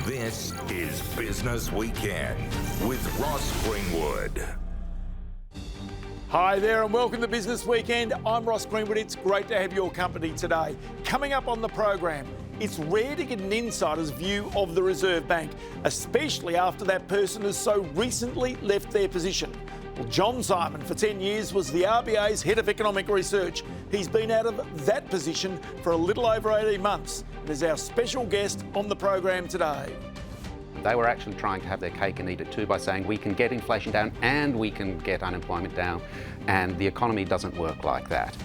This is Business Weekend with Ross Greenwood. Hi there and welcome to Business Weekend. I'm Ross Greenwood. It's great to have your company today. Coming up on the program, it's rare to get an insider's view of the Reserve Bank, especially after that person has so recently left their position. Well, John Simon for 10 years was the RBA's head of economic research. He's been out of that position for a little over 18 months and is our special guest on the program today. They were actually trying to have their cake and eat it too by saying we can get inflation down and we can get unemployment down, and the economy doesn't work like that.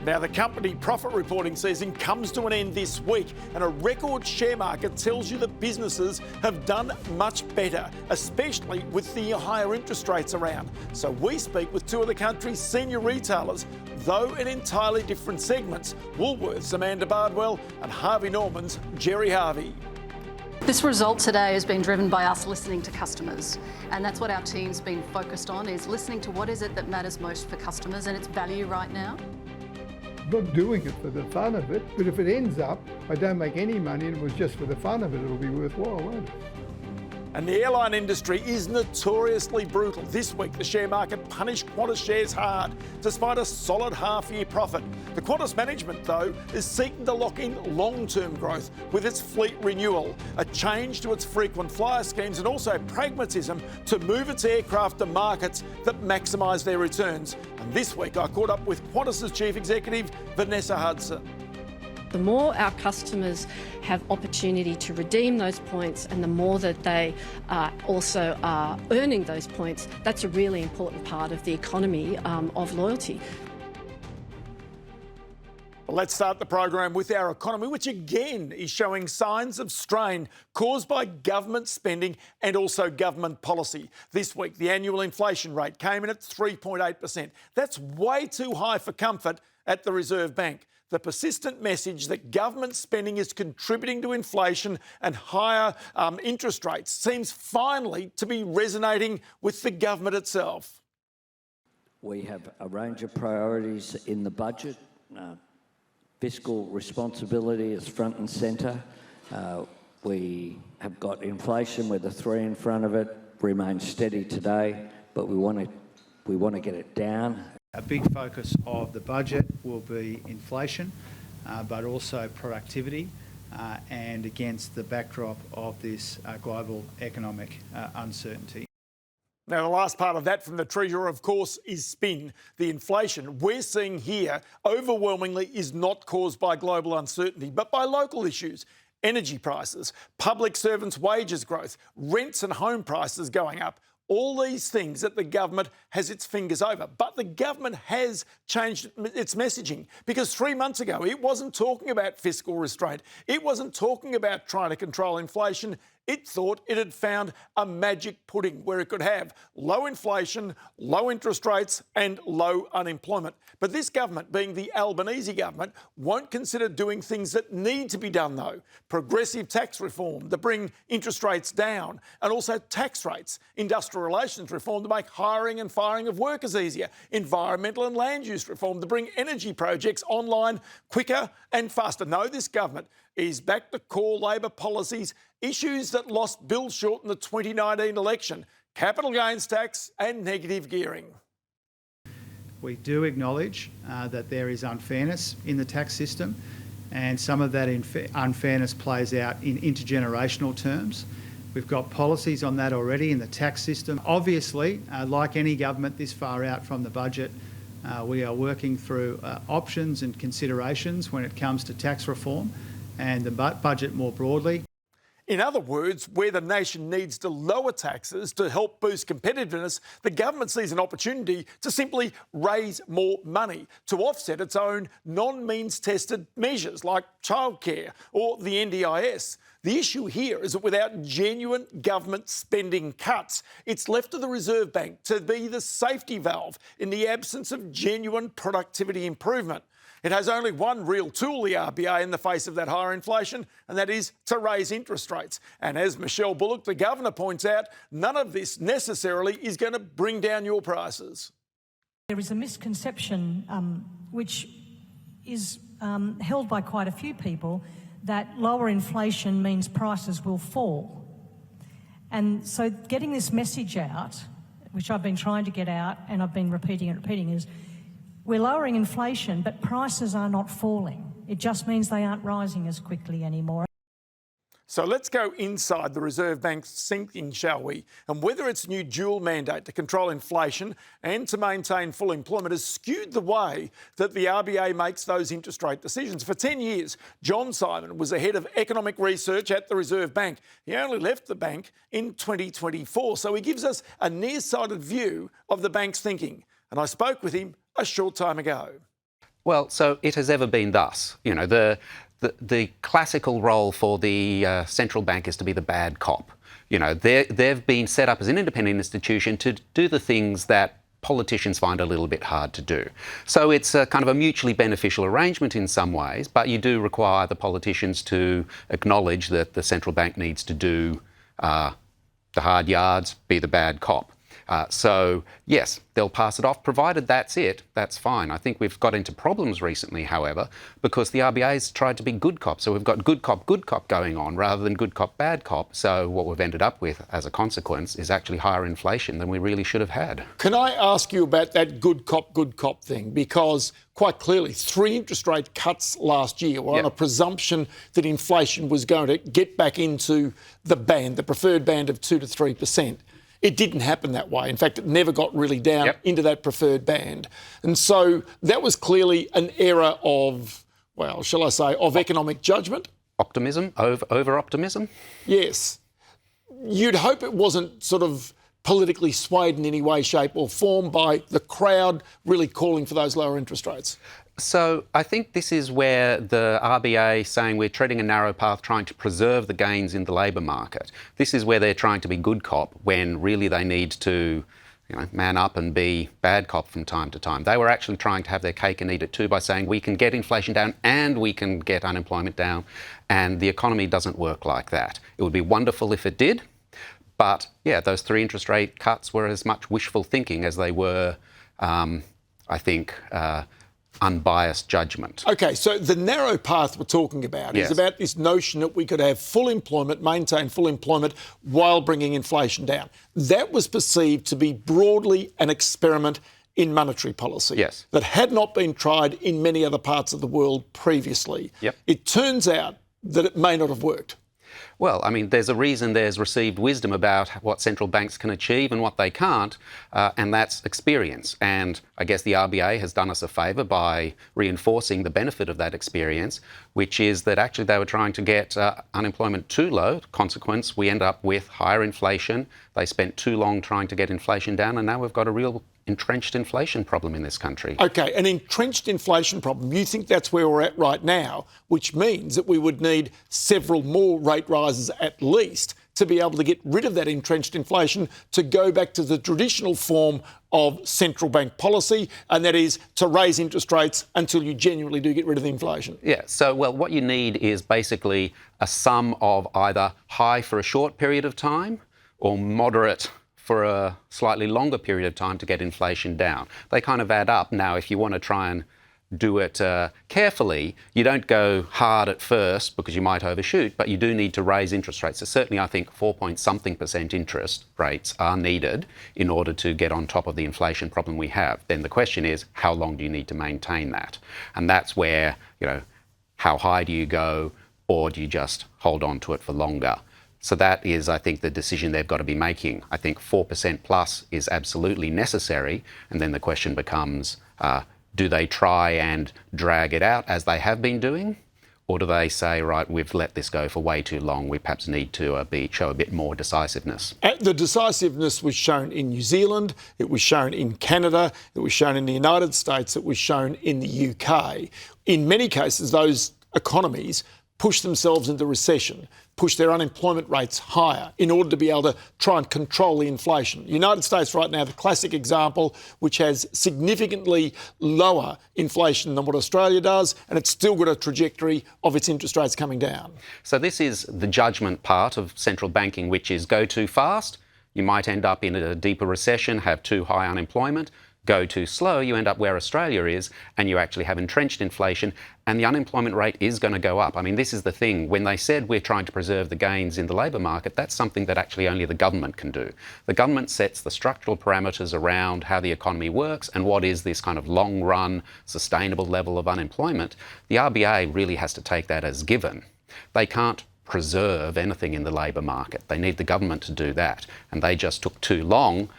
Now, the company profit reporting season comes to an end this week, and a record share market tells you that businesses have done much better, especially with the higher interest rates around. So we speak with two of the country's senior retailers, though in entirely different segments: Woolworths' Amanda Bardwell and Harvey Norman's Jerry Harvey. This result today has been driven by us listening to customers, and that's what our team's been focused on, is listening to what is it that matters most for customers and its value right now. I'm not doing it for the fun of it, but if it ends up I don't make any money and it was just for the fun of it, it'll be worthwhile, won't it? And the airline industry is notoriously brutal. This week, the share market punished Qantas shares hard, despite a solid half-year profit. The Qantas management, though, is seeking to lock in long-term growth with its fleet renewal, a change to its frequent flyer schemes, and also pragmatism to move its aircraft to markets that maximise their returns. And this week, I caught up with Qantas's chief executive, Vanessa Hudson. The more our customers have opportunity to redeem those points and the more that they also are earning those points, that's a really important part of the economy of loyalty. Well, let's start the program with our economy, which again is showing signs of strain caused by government spending and also government policy. This week, the annual inflation rate came in at 3.8%. That's way too high for comfort at the Reserve Bank. The persistent message that government spending is contributing to inflation and higher interest rates seems finally to be resonating with the government itself. We have a range of priorities in the budget. Fiscal responsibility is front and centre. We have got inflation with a 3 in front of it, remains steady today, but we want to get it down. A big focus of the budget will be inflation, but also productivity, and against the backdrop of this global economic uncertainty. Now, the last part of that from the Treasurer, of course, is spin. The inflation we're seeing here overwhelmingly is not caused by global uncertainty, but by local issues. Energy prices, public servants' wages growth, rents and home prices going up. All these things that the government has its fingers over. But the government has changed its messaging, because 3 months ago it wasn't talking about fiscal restraint. It wasn't talking about trying to control inflation. It thought it had found a magic pudding where it could have low inflation, low interest rates and low unemployment. But this government, being the Albanese government, won't consider doing things that need to be done, though. Progressive tax reform to bring interest rates down, and also tax rates. Industrial relations reform to make hiring and firing of workers easier. Environmental and land use reform to bring energy projects online quicker and faster. No, this government is back to core Labor policies, issues that lost Bill Short in the 2019 election: capital gains tax and negative gearing. We do acknowledge that there is unfairness in the tax system, and some of that unfairness plays out in intergenerational terms. We've got policies on that already in the tax system. Obviously, like any government this far out from the budget, we are working through options and considerations when it comes to tax reform and the budget more broadly. In other words, where the nation needs to lower taxes to help boost competitiveness, the government sees an opportunity to simply raise more money to offset its own non-means-tested measures like childcare or the NDIS. The issue here is that without genuine government spending cuts, it's left to the Reserve Bank to be the safety valve in the absence of genuine productivity improvement. It has only one real tool, the RBA, in the face of that higher inflation, and that is to raise interest rates. And as Michelle Bullock, the Governor, points out, none of this necessarily is going to bring down your prices. There is a misconception which is held by quite a few people, that lower inflation means prices will fall. And so getting this message out, which I've been trying to get out and I've been repeating, is we're lowering inflation, but prices are not falling. It just means they aren't rising as quickly anymore. So let's go inside the Reserve Bank's thinking, shall we? And whether its new dual mandate to control inflation and to maintain full employment has skewed the way that the RBA makes those interest rate decisions. For 10 years, John Simon was the head of economic research at the Reserve Bank. He only left the bank in 2024, so he gives us a nearsighted view of the bank's thinking. And I spoke with him a short time ago. Well, so it has ever been thus. You know, the classical role for the central bank is to be the bad cop. You know, they've been set up as an independent institution to do the things that politicians find a little bit hard to do. So it's a kind of a mutually beneficial arrangement in some ways, but you do require the politicians to acknowledge that the central bank needs to do the hard yards, be the bad cop. So, yes, they'll pass it off, provided that's it, that's fine. I think we've got into problems recently, however, because the RBA's tried to be good cop. So we've got good cop going on rather than good cop, bad cop. So what we've ended up with as a consequence is actually higher inflation than we really should have had. Can I ask you about that good cop thing? Because quite clearly, 3 interest rate cuts last year were on a presumption that inflation was going to get back into the band, the preferred band of 2 to 3%. It didn't happen that way. In fact, it never got really down into that preferred band. And so that was clearly an era of, well, shall I say, of economic judgment. Optimism, over-optimism? Yes. You'd hope it wasn't sort of politically swayed in any way, shape or form by the crowd really calling for those lower interest rates. So I think this is where the RBA saying we're treading a narrow path trying to preserve the gains in the labour market. This is where they're trying to be good cop when really they need to, you know, man up and be bad cop from time to time. They were actually trying to have their cake and eat it too by saying we can get inflation down and we can get unemployment down, and the economy doesn't work like that. It would be wonderful if it did, but yeah, those 3 interest rate cuts were as much wishful thinking as they were, I think, unbiased judgment. OK, so the narrow path we're talking about is about this notion that we could have full employment, maintain full employment while bringing inflation down. That was perceived to be broadly an experiment in monetary policy that had not been tried in many other parts of the world previously. It turns out that it may not have worked. Well, I mean, there's a reason there's received wisdom about what central banks can achieve and what they can't, and that's experience. And I guess the RBA has done us a favour by reinforcing the benefit of that experience, which is that actually they were trying to get unemployment too low. Consequence, we end up with higher inflation. They spent too long trying to get inflation down, and now we've got a real entrenched inflation problem in this country. OK, an entrenched inflation problem. You think that's where we're at right now, which means that we would need several more rate rises at least to be able to get rid of that entrenched inflation, to go back to the traditional form of central bank policy, and that is to raise interest rates until you genuinely do get rid of the inflation. Yeah, so, well, what you need is basically a sum of either high for a short period of time or moderate for a slightly longer period of time to get inflation down. They kind of add up. Now, if you want to try and do it carefully, you don't go hard at first because you might overshoot, but you do need to raise interest rates. So certainly I think 4-point-something% interest rates are needed in order to get on top of the inflation problem we have. Then the question is, how long do you need to maintain that? And that's where, you know, how high do you go, or do you just hold on to it for longer? So that is, I think, the decision they've got to be making. I think 4% plus is absolutely necessary. And then the question becomes, do they try and drag it out as they have been doing? Or do they say, right, we've let this go for way too long, we perhaps need to show a bit more decisiveness? The decisiveness was shown in New Zealand, it was shown in Canada, it was shown in the United States, it was shown in the UK. In many cases, those economies push themselves into recession, push their unemployment rates higher in order to be able to try and control the inflation. The United States right now, the classic example, which has significantly lower inflation than what Australia does, and it's still got a trajectory of its interest rates coming down. So this is the judgment part of central banking, which is go too fast, you might end up in a deeper recession, have too high unemployment. go too slow, you end up where Australia is, and you actually have entrenched inflation, and the unemployment rate is going to go up. I mean, this is the thing. When they said we're trying to preserve the gains in the labour market, that's something that actually only the government can do. The government sets the structural parameters around how the economy works and what is this kind of long-run, sustainable level of unemployment. The RBA really has to take that as given. They can't preserve anything in the labour market. They need the government to do that, and they just took too long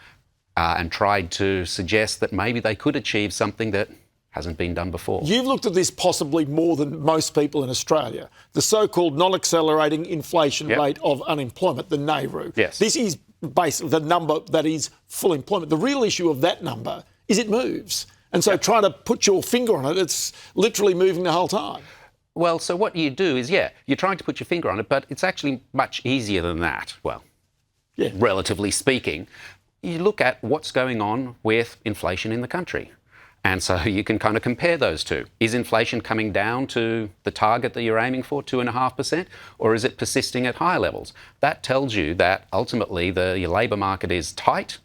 and tried to suggest that maybe they could achieve something that hasn't been done before. You've looked at this possibly more than most people in Australia, the so-called non-accelerating inflation rate of unemployment, the NAIRU. Yes. This is basically the number that is full employment. The real issue of that number is it moves. And so trying to put your finger on it, it's literally moving the whole time. Well, so what you do is, you're trying to put your finger on it, but it's actually much easier than that. Well, relatively speaking. You look at what's going on with inflation in the country. And so you can kind of compare those two. Is inflation coming down to the target that you're aiming for, 2.5%, or is it persisting at higher levels? That tells you that ultimately your labour market is tight.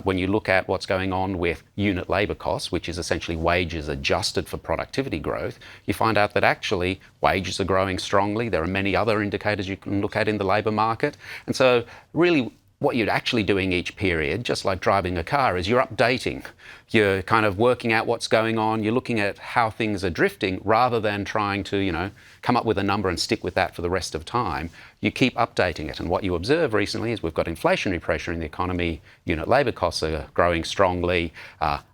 When you look at what's going on with unit labour costs, which is essentially wages adjusted for productivity growth, you find out that actually wages are growing strongly. There are many other indicators you can look at in the labour market. And so really what you're actually doing each period, just like driving a car, is you're updating. You're kind of working out what's going on. You're looking at how things are drifting rather than trying to, come up with a number and stick with that for the rest of time. You keep updating it. And what you observe recently is we've got inflationary pressure in the economy. Unit labour costs are growing strongly.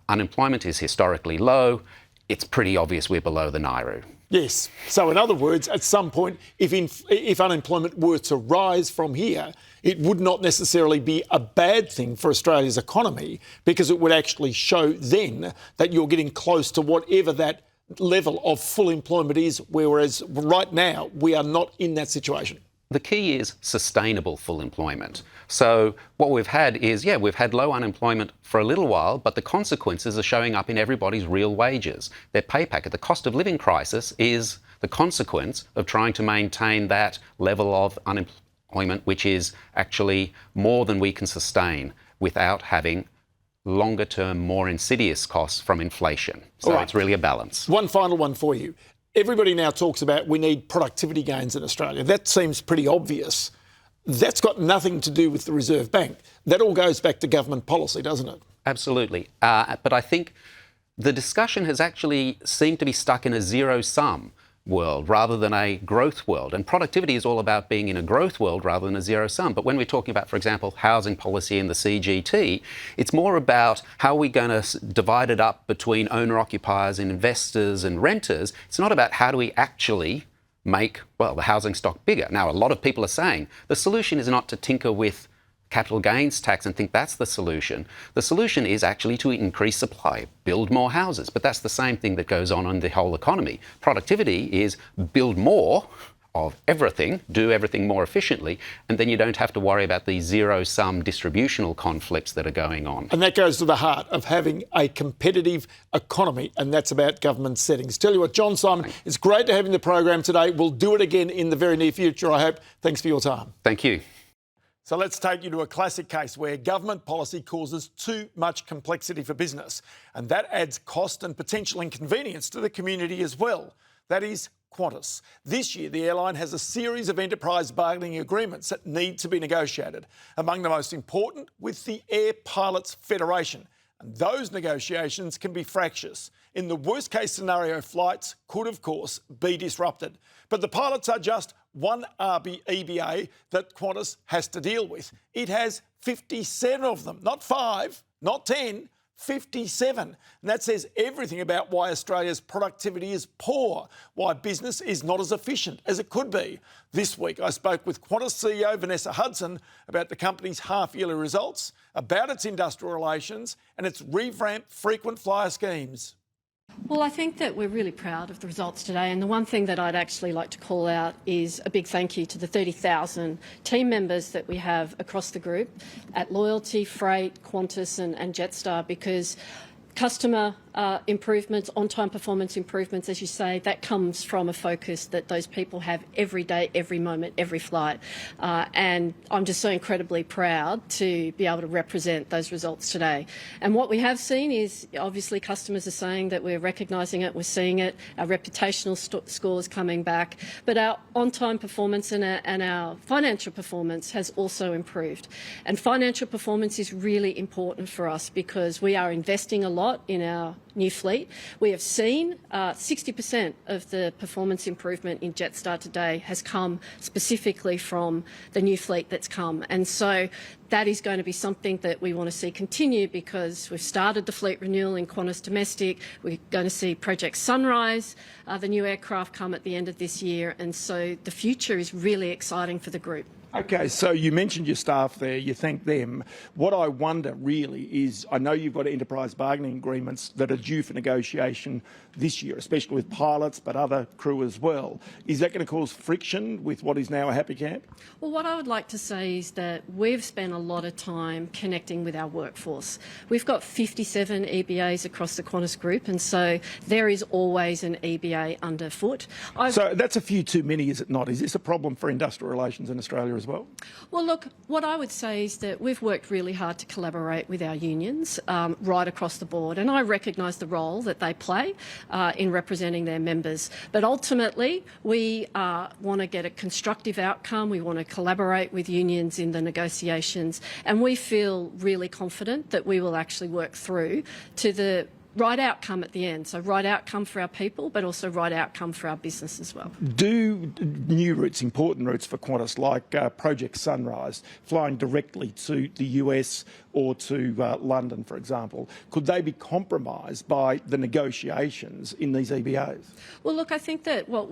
Unemployment is historically low. It's pretty obvious we're below the NAIRU. Yes. So in other words, at some point, if unemployment were to rise from here, it would not necessarily be a bad thing for Australia's economy, because it would actually show then that you're getting close to whatever that level of full employment is, whereas right now we are not in that situation. The key is sustainable full employment. So what we've had is, we've had low unemployment for a little while, but the consequences are showing up in everybody's real wages. Their pay packet, the cost of living crisis is the consequence of trying to maintain that level of unemployment, which is actually more than we can sustain without having longer term, more insidious costs from inflation. So it's really a balance. One final one for you. Everybody now talks about we need productivity gains in Australia. That seems pretty obvious. That's got nothing to do with the Reserve Bank. That all goes back to government policy, doesn't it? Absolutely. But I think the discussion has actually seemed to be stuck in a zero-sum world rather than a growth world. And productivity is all about being in a growth world rather than a zero-sum. But when we're talking about, for example, housing policy in the CGT, it's more about how we're going to divide it up between owner-occupiers and investors and renters. It's not about how do we actually make, the housing stock bigger. Now, a lot of people are saying the solution is not to tinker with capital gains tax and think that's the solution. The solution is actually to increase supply, build more houses. But that's the same thing that goes on in the whole economy. Productivity is build more of everything, do everything more efficiently, and then you don't have to worry about these zero-sum distributional conflicts that are going on. And that goes to the heart of having a competitive economy, and that's about government settings. Tell you what, John Simon, it's great to have you in the program today. We'll do it again in the very near future, I hope. Thanks for your time. Thank you. So let's take you to a classic case where government policy causes too much complexity for business, and that adds cost and potential inconvenience to the community as well. That is Qantas. This year, the airline has a series of enterprise bargaining agreements that need to be negotiated, among the most important with the Air Pilots Federation. And those negotiations can be fractious. In the worst case scenario, flights could, of course, be disrupted. But the pilots are just one EBA that Qantas has to deal with. It has 57 of them, not 5, not 10, 57. And that says everything about why Australia's productivity is poor, why business is not as efficient as it could be. This week, I spoke with Qantas CEO Vanessa Hudson about the company's half-yearly results, about its industrial relations and its revamped frequent flyer schemes. Well, I think that we're really proud of the results today, and the one thing that I'd actually like to call out is a big thank you to the 30,000 team members that we have across the group at Loyalty, Freight, Qantas and Jetstar, because customer improvements, on-time performance improvements, as you say, that comes from a focus that those people have every day, every moment, every flight. And I'm just so incredibly proud to be able to represent those results today. And what we have seen is, obviously, customers are saying that we're recognising it, we're seeing it, our reputational scores coming back, but our on-time performance and our financial performance has also improved. And financial performance is really important for us because we are investing a lot in our new fleet. We have seen 60% of the performance improvement in Jetstar today has come specifically from the new fleet that's come. And so that is going to be something that we want to see continue because we've started the fleet renewal in Qantas Domestic. We're going to see Project Sunrise, the new aircraft, come at the end of this year. And so the future is really exciting for the group. Okay, so you mentioned your staff there, you thank them. What I wonder really is, I know you've got enterprise bargaining agreements that are due for negotiation this year, especially with pilots, but other crew as well. Is that going to cause friction with what is now a happy camp? Well, what I would like to say is that we've spent a lot of time connecting with our workforce. We've got 57 EBAs across the Qantas Group, and so there is always an EBA underfoot. So that's a few too many, is it not? Is this a problem for industrial relations in Australia as well? Well, look, what I would say is that we've worked really hard to collaborate with our unions right across the board, and I recognise the role that they play in representing their members. But ultimately, we want to get a constructive outcome. We want to collaborate with unions in the negotiations, and we feel really confident that we will actually work through to the right outcome at the end. So right outcome for our people, but also right outcome for our business as well. Do new routes, important routes for Qantas, like Project Sunrise, flying directly to the US or to London, for example, could they be compromised by the negotiations in these EBAs? Well, look, I think that what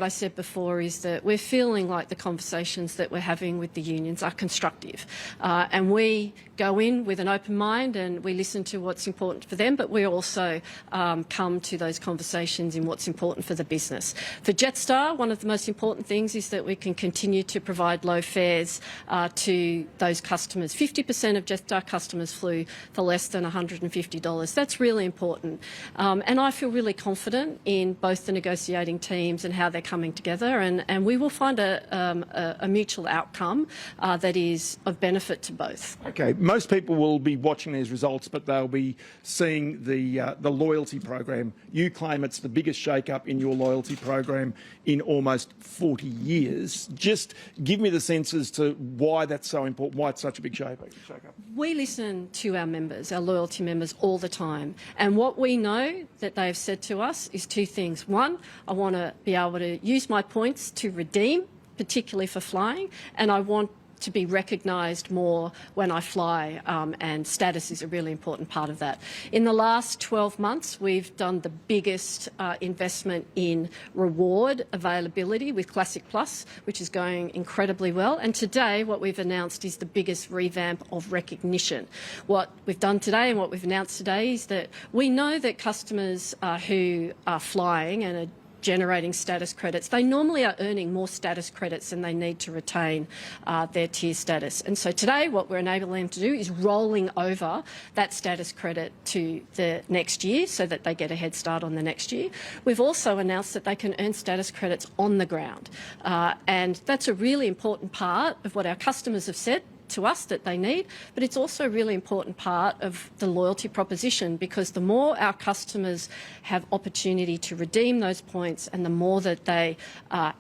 I said before is that we're feeling like the conversations that we're having with the unions are constructive. And we go in with an open mind and we listen to what's important for them, but we also come to those conversations in what's important for the business. For Jetstar, one of the most important things is that we can continue to provide low fares to those customers. 50% of Jetstar customers flew for less than $150. That's really important. And I feel really confident in both the negotiating teams and how they're coming together, and we will find a mutual outcome that is of benefit to both. Okay, most people will be watching these results, but they'll be seeing the loyalty program. You claim it's the biggest shake-up in your loyalty program in almost 40 years. Just give me the sense as to why that's so important, why it's such a big shake-up. We listen to our members, our loyalty members, all the time. And what we know that they have said to us is two things. One, I want to be able to use my points to redeem, particularly for flying, and I want to be recognised more when I fly, and status is a really important part of that. In the last 12 months, we've done the biggest investment in reward availability with Classic Plus, which is going incredibly well. And today, what we've announced is the biggest revamp of recognition. What we've done today and what we've announced today is that we know that customers who are flying and are generating status credits, they normally are earning more status credits than they need to retain their tier status. And so today what we're enabling them to do is rolling over that status credit to the next year so that they get a head start on the next year. We've also announced that they can earn status credits on the ground. And that's a really important part of what our customers have said to us that they need, but it's also a really important part of the loyalty proposition, because the more our customers have opportunity to redeem those points and the more that they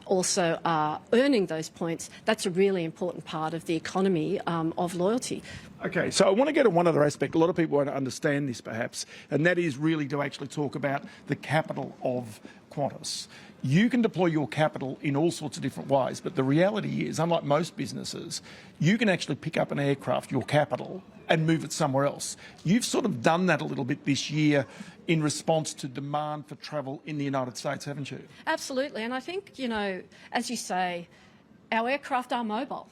also are earning those points, that's a really important part of the economy of loyalty. Okay, so I want to get to one other aspect. A lot of people won't understand this perhaps, and that is really to actually talk about the capital of Qantas. You can deploy your capital in all sorts of different ways, but the reality is, unlike most businesses, you can actually pick up an aircraft, your capital, and move it somewhere else. You've sort of done that a little bit this year in response to demand for travel in the United States, haven't you? Absolutely, and I think, you know, as you say, our aircraft are mobile.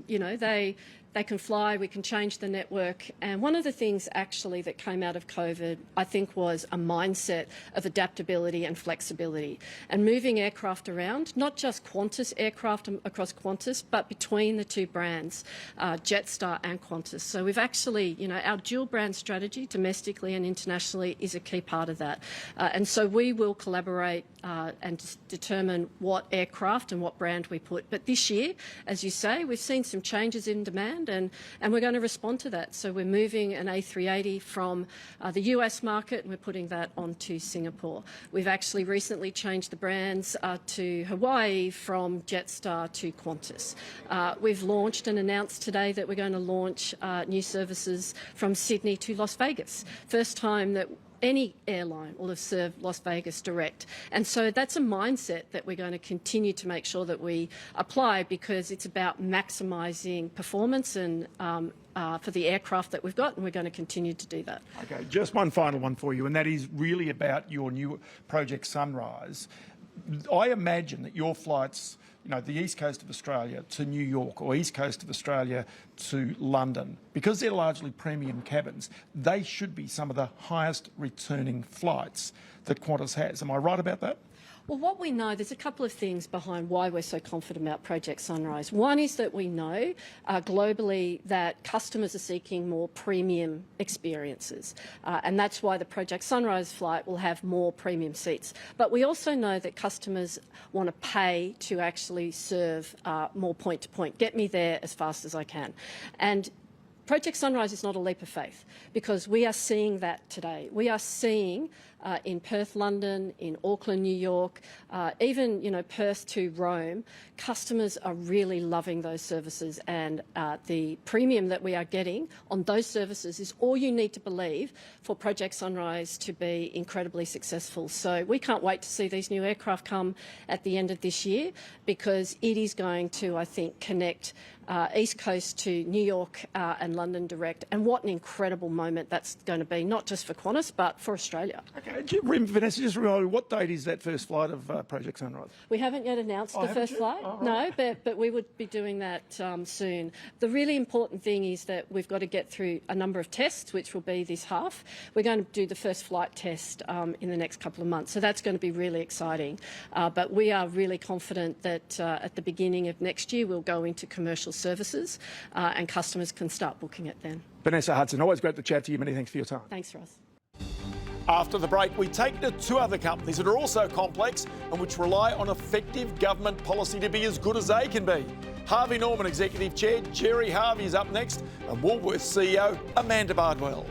You know, they can fly, we can change the network. And one of the things actually that came out of COVID, I think, was a mindset of adaptability and flexibility and moving aircraft around, not just Qantas aircraft across Qantas, but between the two brands, Jetstar and Qantas. So we've actually, our dual brand strategy domestically and internationally is a key part of that. And so we will collaborate and determine what aircraft and what brand we put. But this year, as you say, we've seen some changes in demand and we're going to respond to that. So we're moving an A380 from the US market and we're putting that onto Singapore. We've actually recently changed the brands to Hawaii from Jetstar to Qantas. We've launched and announced today that we're going to launch new services from Sydney to Las Vegas. First time that any airline will have served Las Vegas direct. And so that's a mindset that we're going to continue to make sure that we apply, because it's about maximising performance and for the aircraft that we've got, and we're going to continue to do that. Okay, just one final one for you, and that is really about your new Project Sunrise. I imagine that your flights, the east coast of Australia to New York or east coast of Australia to London, because they're largely premium cabins, they should be some of the highest returning flights that Qantas has. Am I right about that? Well, what we know, there's a couple of things behind why we're so confident about Project Sunrise. One is that we know globally that customers are seeking more premium experiences, and that's why the Project Sunrise flight will have more premium seats. But we also know that customers want to pay to actually serve more point-to-point, get me there as fast as I can. And Project Sunrise is not a leap of faith, because we are seeing that today. We are seeing in Perth, London, in Auckland, New York, even Perth to Rome, customers are really loving those services, and the premium that we are getting on those services is all you need to believe for Project Sunrise to be incredibly successful. So we can't wait to see these new aircraft come at the end of this year, because it is going to, I think, connect East Coast to New York and London direct, and what an incredible moment that's going to be, not just for Qantas but for Australia. Okay, Vanessa, just remind me, what date is that first flight of Project Sunrise? We haven't yet announced the first flight, no, but we would be doing that soon. The really important thing is that we've got to get through a number of tests, which will be this half. We're going to do the first flight test in the next couple of months, so that's going to be really exciting. But we are really confident that at the beginning of next year we'll go into commercial services and customers can start booking it then. Vanessa Hudson, always great to chat to you. Many thanks for your time. Thanks, Ross. After the break, we take to two other companies that are also complex and which rely on effective government policy to be as good as they can be. Harvey Norman Executive Chair Gerry Harvey is up next, and Woolworths CEO Amanda Bardwell.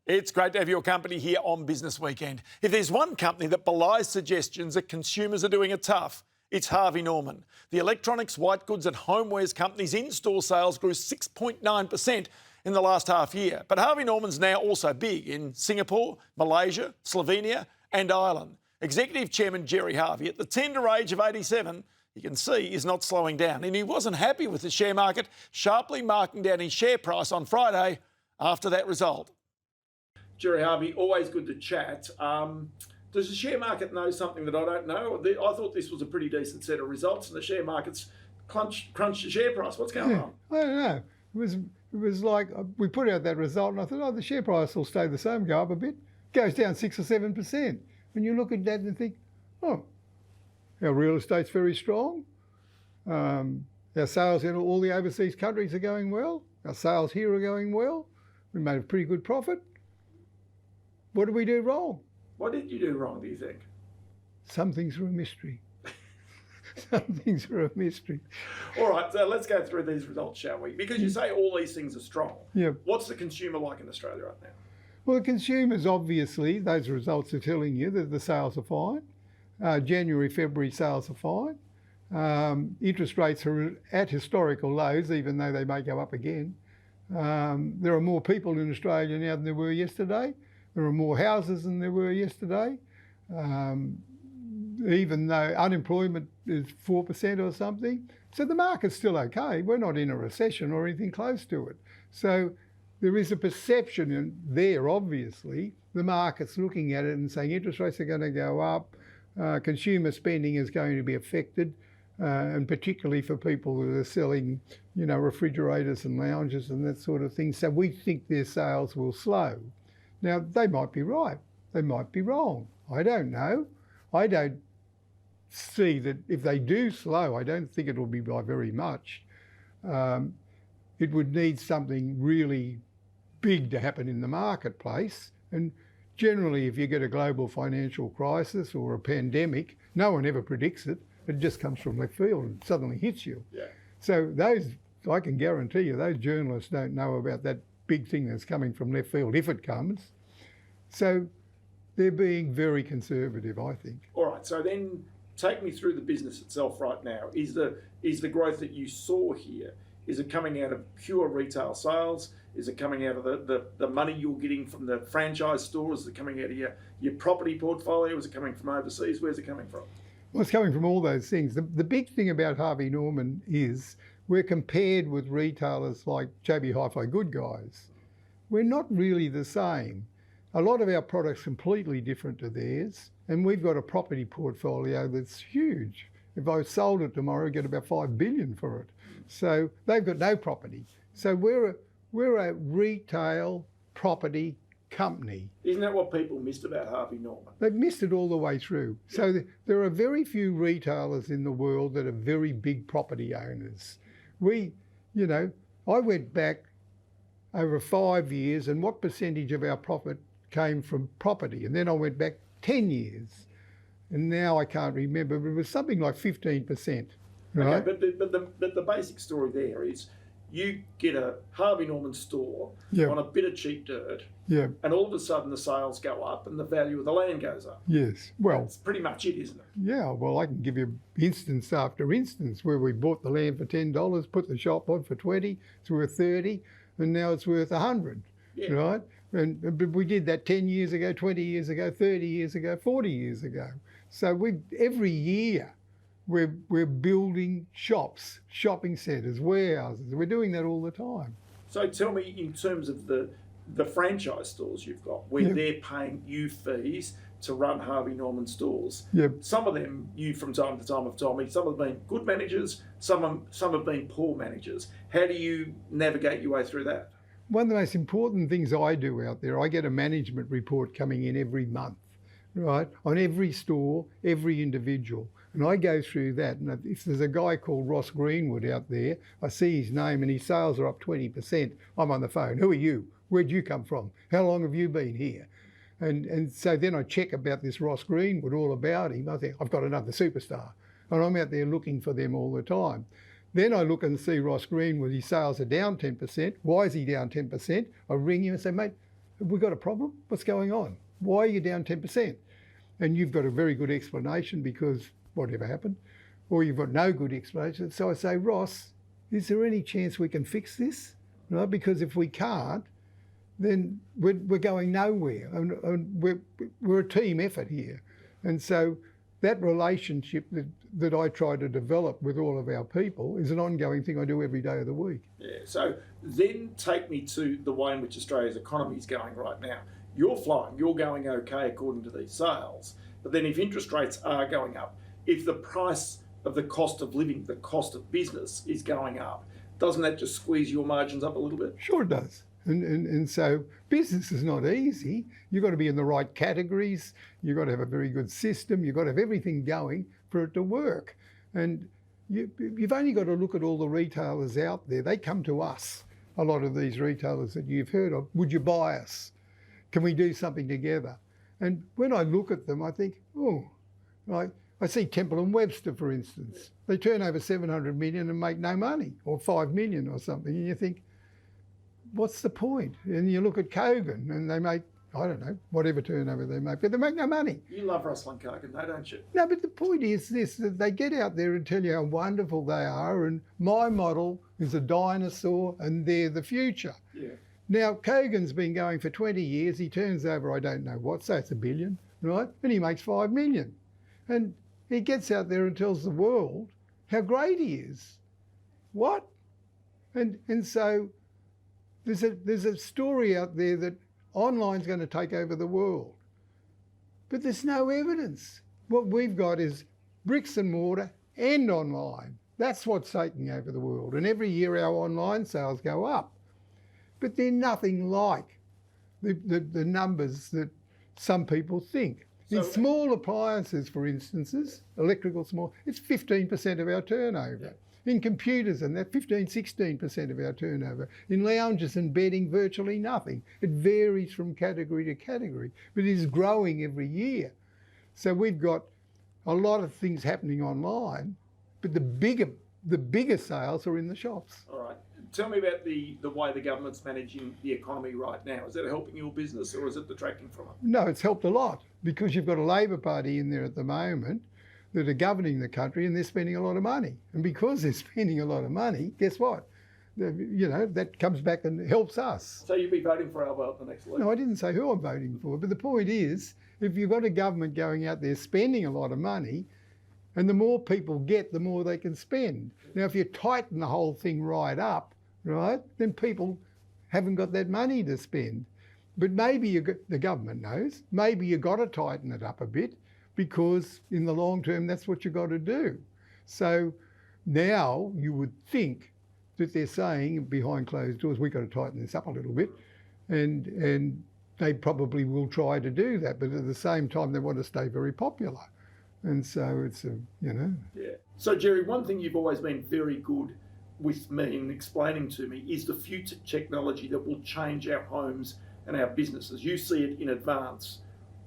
It's great to have your company here on Business Weekend. If there's one company that belies suggestions that consumers are doing it tough, it's Harvey Norman. The electronics, white goods and homewares company's in-store sales grew 6.9% in the last half year. But Harvey Norman's now also big in Singapore, Malaysia, Slovenia and Ireland. Executive Chairman Gerry Harvey, at the tender age of 87, you can see is not slowing down. And he wasn't happy with the share market, sharply marking down his share price on Friday after that result. Gerry Harvey, always good to chat. Does the share market know something that I don't know? I thought this was a pretty decent set of results and the share market's crunched the share price. What's going on? I don't know. It was like we put out that result and I thought, the share price will stay the same, go up a bit. Goes down 6 or 7%. When you look at that and think, our real estate's very strong. Our sales in all the overseas countries are going well. Our sales here are going well. We made a pretty good profit. What did we do wrong? What did you do wrong, do you think? Some things are a mystery. Some things are a mystery. All right, so let's go through these results, shall we? Because you say all these things are strong. Yeah. What's the consumer like in Australia right now? Well, the consumers, obviously, those results are telling you that the sales are fine. January, February sales are fine. Interest rates are at historical lows, even though they may go up again. There are more people in Australia now than there were yesterday. There are more houses than there were yesterday. Even though unemployment is 4% or something. So the market's still okay. We're not in a recession or anything close to it. So there is a perception there, obviously. The market's looking at it and saying interest rates are going to go up, consumer spending is going to be affected. and particularly for people that are selling, you know, refrigerators and lounges and that sort of thing. So we think their sales will slow. Now, they might be right. They might be wrong. I don't know. I don't see that if they do slow, I don't think it'll be by very much. It would need something really big to happen in the marketplace. And generally, if you get a global financial crisis or a pandemic, no one ever predicts it. It just comes from left field and suddenly hits you. Yeah. So those, I can guarantee you, those journalists don't know about that big thing that's coming from left field if it comes. So they're being very conservative, I think. All right, so then take me through the business itself right now. Is the growth that you saw here, is it coming out of pure retail sales? Is it coming out of the money you're getting from the franchise stores? Is it coming out of your property portfolio? Is it coming from overseas? Where's it coming from? Well, it's coming from all those things. The big thing about Harvey Norman is we're compared with retailers like JB Hi-Fi Good Guys. We're not really the same. A lot of our products are completely different to theirs, and we've got a property portfolio that's huge. If I sold it tomorrow, I'd get about $5 billion for it. So they've got no property. So we're a retail property company. Isn't that what people missed about Harvey Norman? They've missed it all the way through. Yeah. So there are very few retailers in the world that are very big property owners. I went back over 5 years and what percentage of our profit came from property? And then I went back 10 years. And now I can't remember, but it was something like 15%. Right? Okay, but the basic story there is you get a Harvey Norman store on a bit of cheap dirt, and all of a sudden the sales go up and the value of the land goes up. Yes, well... That's pretty much it, isn't it? Yeah, well, I can give you instance after instance where we bought the land for $10, put the shop on for $20, it's worth $30, and now it's worth $100, right? But we did that 10 years ago, 20 years ago, 30 years ago, 40 years ago. So every year, we're building shops, shopping centres, warehouses. We're doing that all the time. So tell me, in terms of the franchise stores you've got, where they're paying you fees to run Harvey Norman stores. Some of them, you from time to time have told me, some have been good managers, some have been poor managers. How do you navigate your way through that? One of the most important things I do out there, I get a management report coming in every month, right, on every store, every individual. And I go through that, and if there's a guy called Ross Greenwood out there, I see his name and his sales are up 20%, I'm on the phone. Who are you? Where'd you come from? How long have you been here? And so then I check about this Ross Greenwood, all about him. I think, I've got another superstar. And I'm out there looking for them all the time. Then I look and see Ross Greenwood, his sales are down 10%. Why is he down 10%? I ring him and say, mate, have we got a problem? What's going on? Why are you down 10%? And you've got a very good explanation because whatever happened, or you've got no good explanation. So I say, Ross, is there any chance we can fix this? Right? Because if we can't, then we're going nowhere. And we're a team effort here. And so that relationship that I try to develop with all of our people is an ongoing thing I do every day of the week. Yeah, so then take me to the way in which Australia's economy is going right now. You're flying, you're going okay according to these sales, but then if interest rates are going up, if the price of the cost of living, the cost of business is going up, doesn't that just squeeze your margins up a little bit? Sure it does. And so business is not easy. You've got to be in the right categories. You've got to have a very good system. You've got to have everything going for it to work. And you've only got to look at all the retailers out there. They come to us, a lot of these retailers that you've heard of. Would you buy us? Can we do something together? And when I look at them, I think, oh, right. I see Temple & Webster, for instance. They turn over 700 million and make no money, or 5 million or something. And you think, what's the point? And you look at Kogan and they make, I don't know, whatever turnover they make, but they make no money. You love Russell & Kogan, though, don't you? No, but the point is this, that they get out there and tell you how wonderful they are, and my model is a dinosaur and they're the future. Yeah. Now, Kogan's been going for 20 years. He turns over, I don't know what, say it's $1 billion, right? And he makes 5 million. And he gets out there and tells the world how great he is. What? And so there's a story out there that online's going to take over the world. But there's no evidence. What we've got is bricks and mortar and online. That's what's taking over the world. And every year our online sales go up. But they're nothing like the numbers that some people think. In small appliances, for instance, electrical small, it's 15% of our turnover. In computers and that 16% of our turnover. In lounges and bedding, virtually nothing. It varies from category to category, but it is growing every year. So we've got a lot of things happening online, but the bigger sales are in the shops. All right. Tell me about the way the government's managing the economy right now. Is that helping your business or is it detracting from it? No, it's helped a lot because you've got a Labor Party in there at the moment that are governing the country and they're spending a lot of money. And because they're spending a lot of money, guess what? That comes back and helps us. So you'll be voting for Alba at the next election? No, I didn't say who I'm voting for. But the point is, if you've got a government going out there spending a lot of money, and the more people get, the more they can spend. Now, if you tighten the whole thing right up, right, then people haven't got that money to spend. But maybe the government knows, maybe you've got to tighten it up a bit because in the long term, that's what you've got to do. So now you would think that they're saying behind closed doors, we've got to tighten this up a little bit. And they probably will try to do that. But at the same time, they want to stay very popular. And so it's Yeah. So, Jerry, one thing you've always been very good with me and explaining to me is the future technology that will change our homes and our businesses. You see it in advance.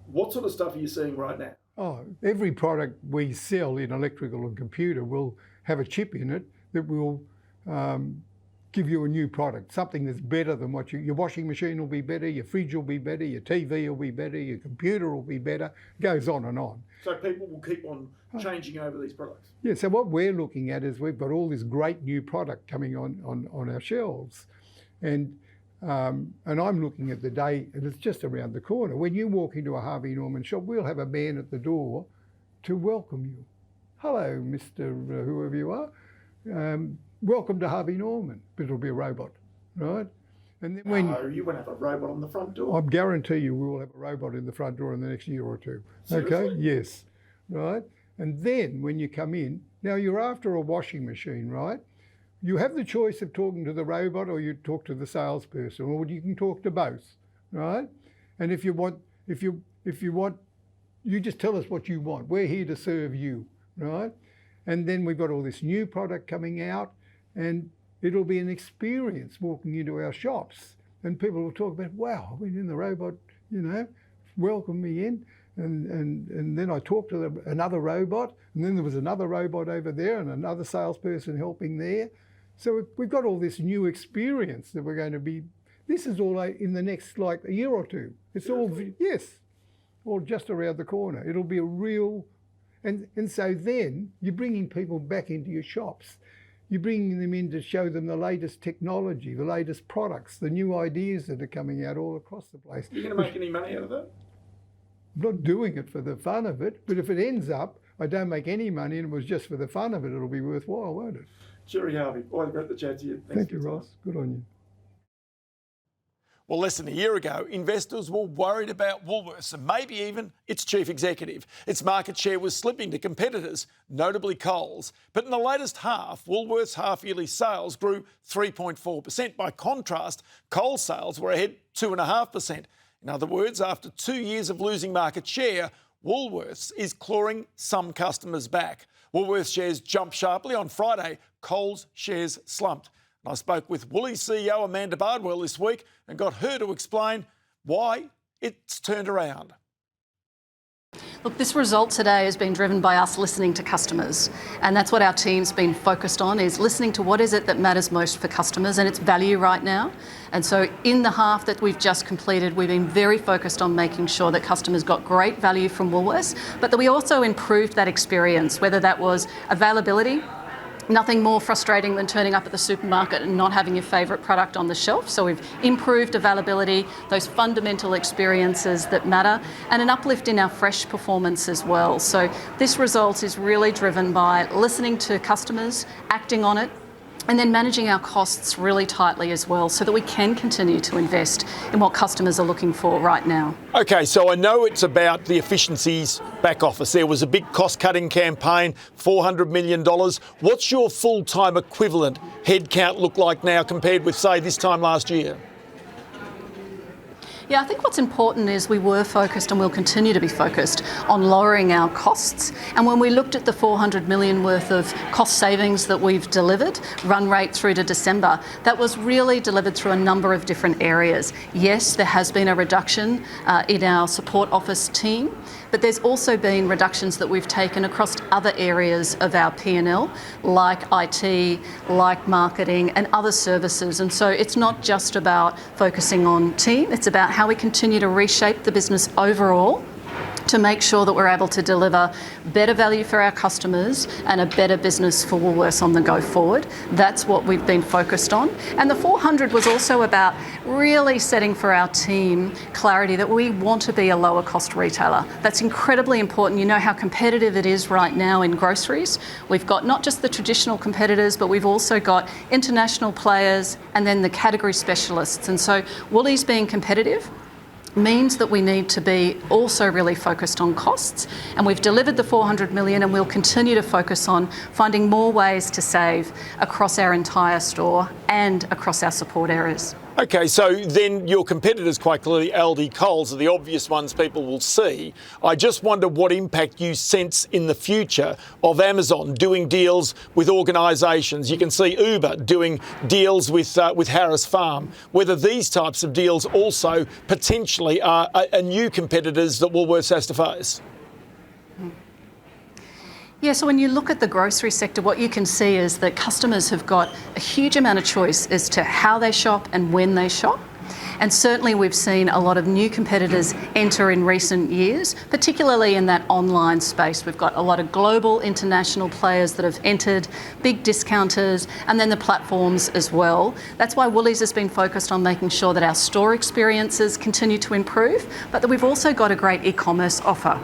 What sort of stuff are you seeing right now? Oh, every product we sell in electrical and computer will have a chip in it that will give you a new product, something that's better than what your washing machine will be better, your fridge will be better, your TV will be better, your computer will be better. It goes on and on. So people will keep on changing over these products? Yeah, so what we're looking at is we've got all this great new product coming on our shelves. And I'm looking at the day, and it's just around the corner. When you walk into a Harvey Norman shop, we'll have a man at the door to welcome you. Hello, Mr. Whoever you are. Welcome to Harvey Norman, but it'll be a robot, right? And then when you won't have a robot on the front door. I guarantee you we will have a robot in the front door in the next year or two. Seriously? Okay? Yes. Right? And then when you come in, now you're after a washing machine, right? You have the choice of talking to the robot or you talk to the salesperson, or you can talk to both, right? And if you want, you just tell us what you want. We're here to serve you, right? And then we've got all this new product coming out, and it'll be an experience walking into our shops. And people will talk about, wow, we in the robot, welcome me in. And then I talked to another robot, and then there was another robot over there and another salesperson helping there. So we've got all this new experience that we're going to be, this is all in the next a year or two. It's all, yes, all just around the corner. It'll be a real, and so then you're bringing people back into your shops. You're bringing them in to show them the latest technology, the latest products, the new ideas that are coming out all across the place. Are you going to make any money out of that? I'm not doing it for the fun of it, but if it ends up, I don't make any money and it was just for the fun of it, it'll be worthwhile, won't it? Jerry Harvey, always great to chat to you. Thank you, Ross. Good on you. Well, less than a year ago, investors were worried about Woolworths and maybe even its chief executive. Its market share was slipping to competitors, notably Coles. But in the latest half, Woolworths' half-yearly sales grew 3.4%. By contrast, Coles sales were ahead 2.5%. In other words, after 2 years of losing market share, Woolworths is clawing some customers back. Woolworths shares jumped sharply on Friday. Coles shares slumped. And I spoke with Woolies CEO Amanda Bardwell this week and got her to explain why it's turned around. Look, this result today has been driven by us listening to customers, and that's what our team's been focused on, is listening to what is it that matters most for customers and its value right now. And so in the half that we've just completed, we've been very focused on making sure that customers got great value from Woolworths, but that we also improved that experience, whether that was availability. Nothing more frustrating than turning up at the supermarket and not having your favourite product on the shelf. So we've improved availability, those fundamental experiences that matter, and an uplift in our fresh performance as well. So this result is really driven by listening to customers, acting on it, And then managing our costs really tightly as well so that we can continue to invest in what customers are looking for right now. Okay, so I know it's about the efficiencies back office. There was a big cost-cutting campaign, $400 million. What's your full-time equivalent headcount look like now compared with, say, this time last year? Yeah, I think what's important is we were focused and will continue to be focused on lowering our costs. And when we looked at the $400 million worth of cost savings that we've delivered, run rate through to December, that was really delivered through a number of different areas. Yes, there has been a reduction in our support office team, but there's also been reductions that we've taken across other areas of our P&L, like IT, like marketing and other services. And so it's not just about focusing on team, it's about how we continue to reshape the business overall to make sure that we're able to deliver better value for our customers and a better business for Woolworths on the go forward. That's what we've been focused on. And the 400 was also about really setting for our team clarity that we want to be a lower cost retailer. That's incredibly important. You know how competitive it is right now in groceries. We've got not just the traditional competitors, but we've also got international players and then the category specialists. And so Woolies being competitive means that we need to be also really focused on costs, and we've delivered the $400 million and we'll continue to focus on finding more ways to save across our entire store and across our support areas. Okay, so then your competitors, quite clearly Aldi, Coles, are the obvious ones people will see. I just wonder what impact you sense in the future of Amazon doing deals with organisations. You can see Uber doing deals with Harris Farm. Whether these types of deals also potentially are new competitors that Woolworths has to face. Yeah, so when you look at the grocery sector, what you can see is that customers have got a huge amount of choice as to how they shop and when they shop. And certainly we've seen a lot of new competitors enter in recent years, particularly in that online space. We've got a lot of global international players that have entered, big discounters, and then the platforms as well. That's why Woolies has been focused on making sure that our store experiences continue to improve, but that we've also got a great e-commerce offer.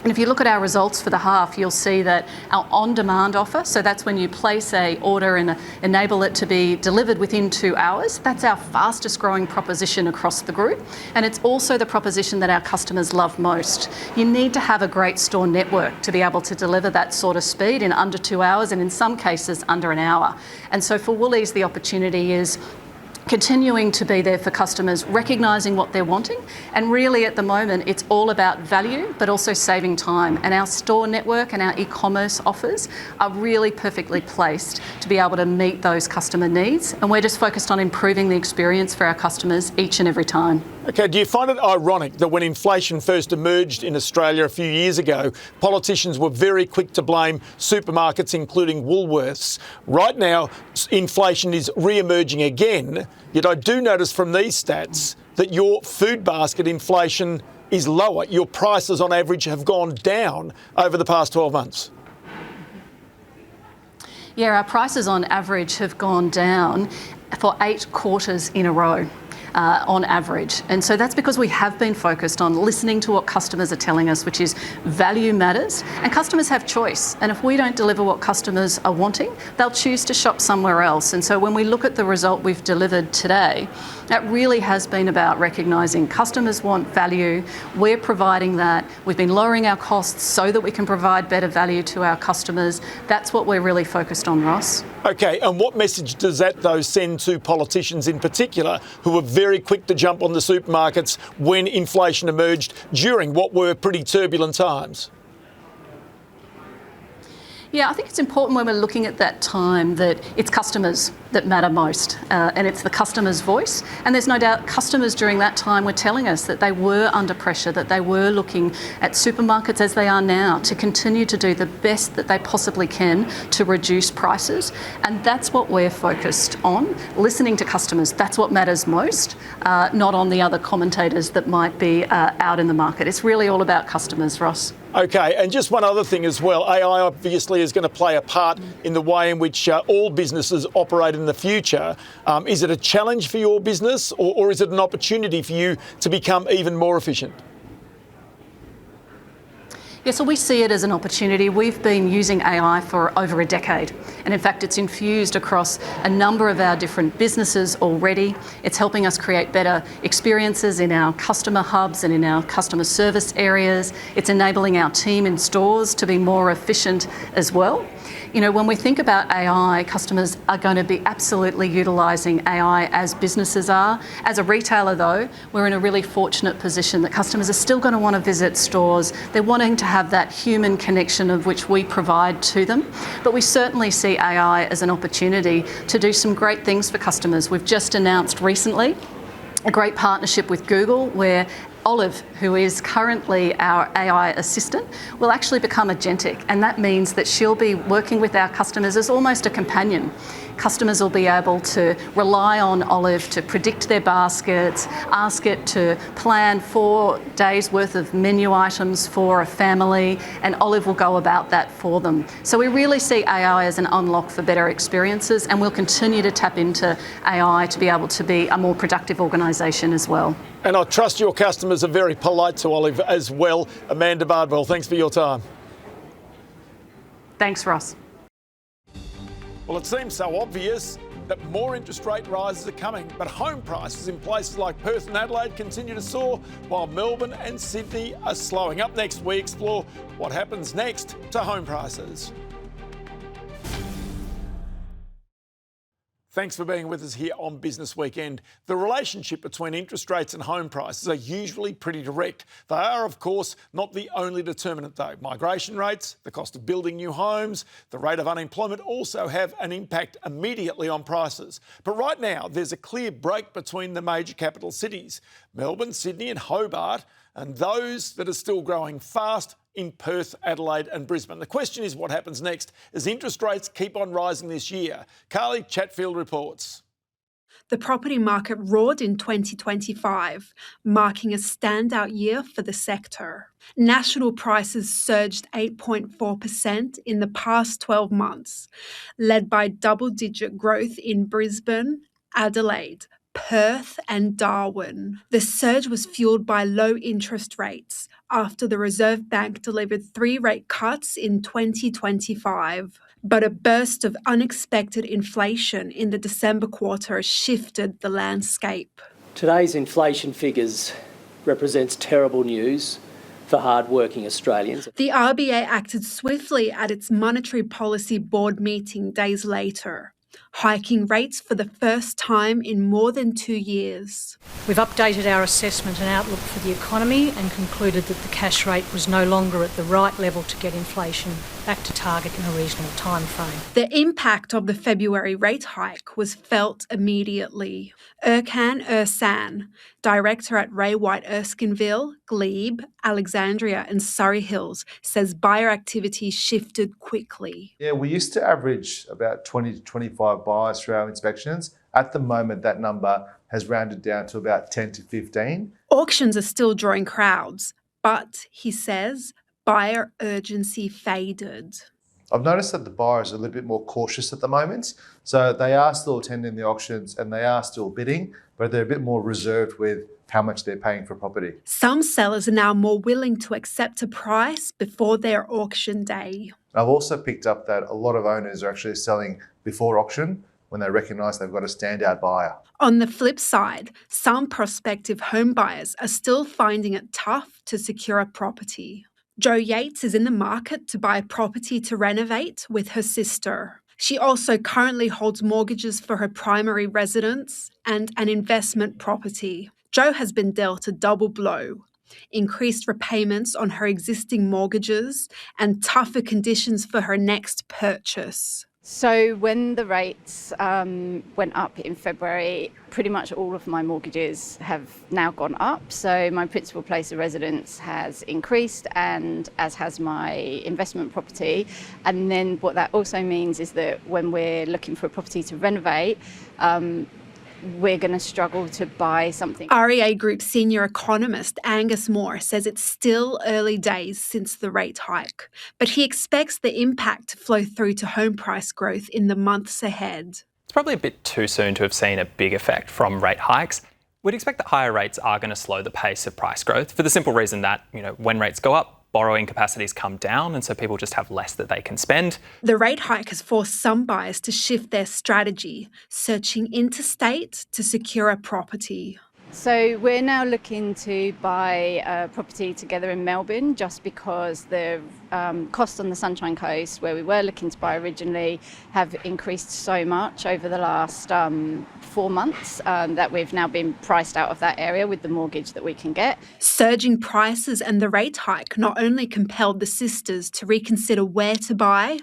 And if you look at our results for the half, you'll see that our on-demand offer, so that's when you place a order and enable it to be delivered within 2 hours, that's our fastest growing proposition across the group. And it's also the proposition that our customers love most. You need to have a great store network to be able to deliver that sort of speed in under 2 hours and in some cases under an hour. And so for Woolies, the opportunity is continuing to be there for customers, recognising what they're wanting, and really at the moment it's all about value but also saving time, and our store network and our e-commerce offers are really perfectly placed to be able to meet those customer needs, and we're just focused on improving the experience for our customers each and every time. Okay, do you find it ironic that when inflation first emerged in Australia a few years ago, politicians were very quick to blame supermarkets, including Woolworths? Right now, inflation is re-emerging again, yet I do notice from these stats that your food basket inflation is lower. Your prices on average have gone down over the past 12 months. Yeah, our prices on average have gone down for 8 quarters in a row. On average. And so that's because we have been focused on listening to what customers are telling us, which is value matters, and customers have choice. And if we don't deliver what customers are wanting, they'll choose to shop somewhere else. And so when we look at the result we've delivered today, that really has been about recognising customers want value. We're providing that. We've been lowering our costs so that we can provide better value to our customers. That's what we're really focused on, Ross. Okay, and what message does that, though, send to politicians in particular who were very quick to jump on the supermarkets when inflation emerged during what were pretty turbulent times? Yeah, I think it's important when we're looking at that time that it's customers that matter most, and it's the customer's voice. And there's no doubt customers during that time were telling us that they were under pressure, that they were looking at supermarkets as they are now to continue to do the best that they possibly can to reduce prices. And that's what we're focused on, listening to customers. That's what matters most, not on the other commentators that might be out in the market. It's really all about customers, Ross. Okay, and just one other thing as well. AI obviously is going to play a part in the way in which all businesses operate in the future. Is it a challenge for your business, or is it an opportunity for you to become even more efficient? Yeah, so we see it as an opportunity. We've been using AI for over a decade, and in fact it's infused across a number of our different businesses already. It's helping us create better experiences in our customer hubs and in our customer service areas. It's enabling our team in stores to be more efficient as well. You know, when we think about AI, customers are going to be absolutely utilising AI as businesses are. As a retailer though, we're in a really fortunate position that customers are still going to want to visit stores. They're wanting to have that human connection of which we provide to them. But we certainly see AI as an opportunity to do some great things for customers. We've just announced recently a great partnership with Google where Olive, who is currently our AI assistant, will actually become agentic, and that means that she'll be working with our customers as almost a companion. Customers will be able to rely on Olive to predict their baskets, ask it to plan 4 days worth of menu items for a family, and Olive will go about that for them. So we really see AI as an unlock for better experiences, and we'll continue to tap into AI to be able to be a more productive organisation as well. And I trust your customers are very polite to Olive as well. Amanda Bardwell, thanks for your time. Thanks, Ross. Well, it seems so obvious that more interest rate rises are coming, but home prices in places like Perth and Adelaide continue to soar, while Melbourne and Sydney are slowing. Up next, we explore what happens next to home prices. Thanks for being with us here on Business Weekend. The relationship between interest rates and home prices are usually pretty direct. They are, of course, not the only determinant though. Migration rates, the cost of building new homes, the rate of unemployment also have an impact immediately on prices. But right now, there's a clear break between the major capital cities, Melbourne, Sydney and Hobart, and those that are still growing fast in Perth, Adelaide and Brisbane. The question is what happens next as interest rates keep on rising this year. Carly Chatfield reports. The property market roared in 2025, marking a standout year for the sector. National prices surged 8.4% in the past 12 months, led by double-digit growth in Brisbane, Adelaide, Perth and Darwin. The surge was fueled by low interest rates after the Reserve Bank delivered 3 rate cuts in 2025. But a burst of unexpected inflation in the December quarter shifted the landscape. Today's inflation figures represents terrible news for hard-working Australians. The RBA acted swiftly at its Monetary Policy Board meeting days later, hiking rates for the first time in more than 2 years. We've updated our assessment and outlook for the economy and concluded that the cash rate was no longer at the right level to get inflation back to target in a reasonable time frame. The impact of the February rate hike was felt immediately. Erkan Ersan, director at Ray White Erskineville, Glebe, Alexandria and Surrey Hills, says buyer activity shifted quickly. Yeah, we used to average about 20 to 25 buyers through our inspections. At the moment, that number has rounded down to about 10 to 15. Auctions are still drawing crowds, but, he says, buyer urgency faded. I've noticed that the buyers are a little bit more cautious at the moment. So they are still attending the auctions and they are still bidding, but they're a bit more reserved with how much they're paying for property. Some sellers are now more willing to accept a price before their auction day. I've also picked up that a lot of owners are actually selling before auction when they recognise they've got a standout buyer. On the flip side, some prospective home buyers are still finding it tough to secure a property. Jo Yates is in the market to buy a property to renovate with her sister. She also currently holds mortgages for her primary residence and an investment property. Jo has been dealt a double blow: increased repayments on her existing mortgages and tougher conditions for her next purchase. So when the rates went up in February, pretty much all of my mortgages have now gone up. So my principal place of residence has increased, and as has my investment property. And then what that also means is that when we're looking for a property to renovate, we're going to struggle to buy something. REA Group senior economist Angus Moore says it's still early days since the rate hike, but he expects the impact to flow through to home price growth in the months ahead. It's probably a bit too soon to have seen a big effect from rate hikes. We'd expect that higher rates are going to slow the pace of price growth for the simple reason that, when rates go up, borrowing capacity's come down, and so people just have less that they can spend. The rate hike has forced some buyers to shift their strategy, searching interstate to secure a property. So we're now looking to buy a property together in Melbourne, just because the costs on the Sunshine Coast, where we were looking to buy originally, have increased so much over the last 4 months that we've now been priced out of that area with the mortgage that we can get. Surging prices and the rate hike not only compelled the sisters to reconsider where to buy,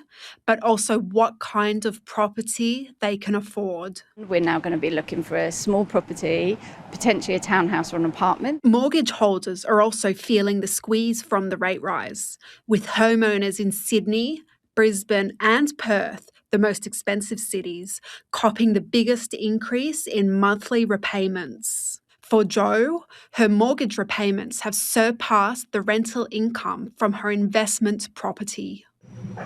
but also what kind of property they can afford. We're now going to be looking for a small property, potentially a townhouse or an apartment. Mortgage holders are also feeling the squeeze from the rate rise, with homeowners in Sydney, Brisbane and Perth, the most expensive cities, copping the biggest increase in monthly repayments. For Jo, her mortgage repayments have surpassed the rental income from her investment property.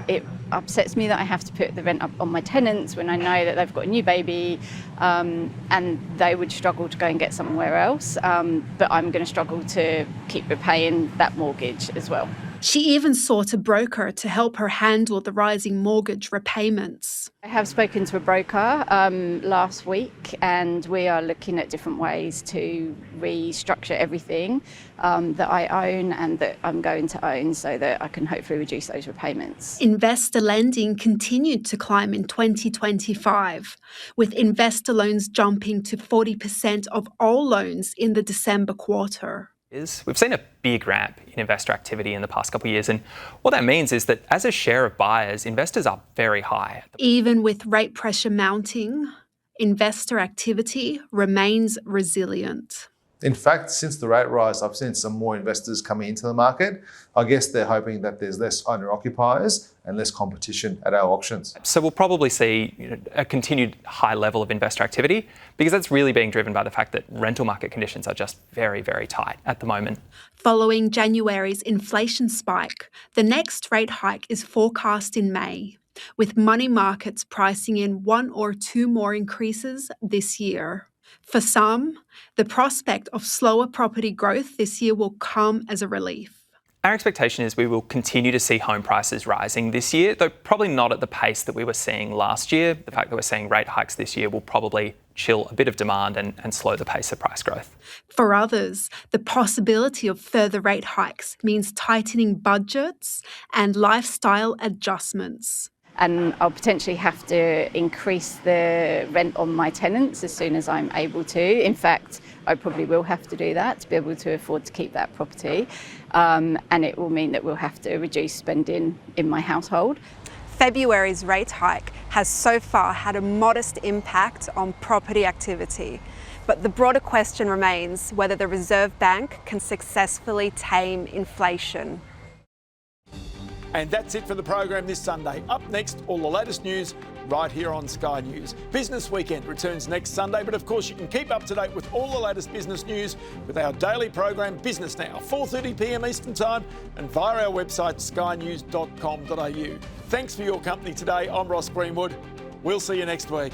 It upsets me that I have to put the rent up on my tenants when I know that they've got a new baby and they would struggle to go and get somewhere else, but I'm going to struggle to keep repaying that mortgage as well. She even sought a broker to help her handle the rising mortgage repayments. I have spoken to a broker last week, and we are looking at different ways to restructure everything that I own and that I'm going to own, so that I can hopefully reduce those repayments. Investor lending continued to climb in 2025, with investor loans jumping to 40% of all loans in the December quarter. We've seen a big ramp in investor activity in the past couple of years, and what that means is that as a share of buyers, investors are very high. Even with rate pressure mounting, investor activity remains resilient. In fact, since the rate rise, I've seen some more investors coming into the market. I guess they're hoping that there's less owner-occupiers and less competition at our auctions. So we'll probably see a continued high level of investor activity, because that's really being driven by the fact that rental market conditions are just very, very tight at the moment. Following January's inflation spike, the next rate hike is forecast in May, with money markets pricing in 1 or 2 more increases this year. For some, the prospect of slower property growth this year will come as a relief. Our expectation is we will continue to see home prices rising this year, though probably not at the pace that we were seeing last year. The fact that we're seeing rate hikes this year will probably chill a bit of demand and slow the pace of price growth. For others, the possibility of further rate hikes means tightening budgets and lifestyle adjustments. And I'll potentially have to increase the rent on my tenants as soon as I'm able to. In fact, I probably will have to do that to be able to afford to keep that property. And it will mean that we'll have to reduce spending in my household. February's rate hike has so far had a modest impact on property activity. But the broader question remains whether the Reserve Bank can successfully tame inflation. And that's it for the program this Sunday. Up next, all the latest news right here on Sky News. Business Weekend returns next Sunday, but of course you can keep up to date with all the latest business news with our daily program Business Now, 4:30 p.m. Eastern Time, and via our website skynews.com.au. Thanks for your company today. I'm Ross Greenwood. We'll see you next week.